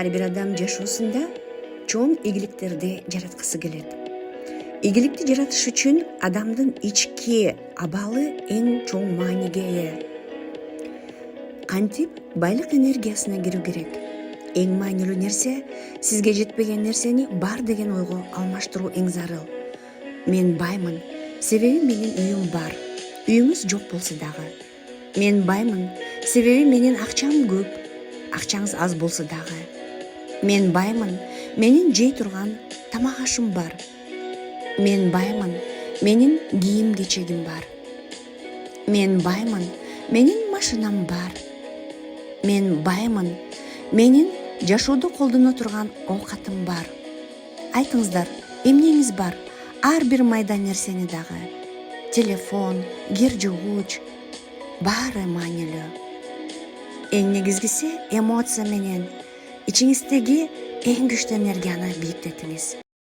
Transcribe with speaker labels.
Speaker 1: ар бир адам жашоосунда чоң ийгиликтерди жараткысы келет. Ийгиликти жаратыш үчүн адамдын ички абалы эң чоң мааниге ээ. Кантип байлык энергиясына кирүү керек. Эң маанилүү нерсе сизге жетпеген нерсени бар деген ойго алмаштыруу эң зарыл. Мен баймын, себеби менин үйүм бар. Үйүңүз жок болсо дагы. Мен баймын, себеби менин акчам көп. Акчаңыз аз болсо дагы. Мен баймын, менин жей турган тамак ашым бар. Мен баймын, менин кийим кечегим бар. Мен баймын, менин машинам бар. Мен баймын, менин жашоодо колдоно турган оокатым бар. Айтыңыздар, эмнеңиз бар? Ар бир майда нерсени дагы. Телефон, кир жуугуч баары маанилүү. Эң негизгиси эмоция менен ичиңиздеги эң күчтүү энергияны бириктетиңиз.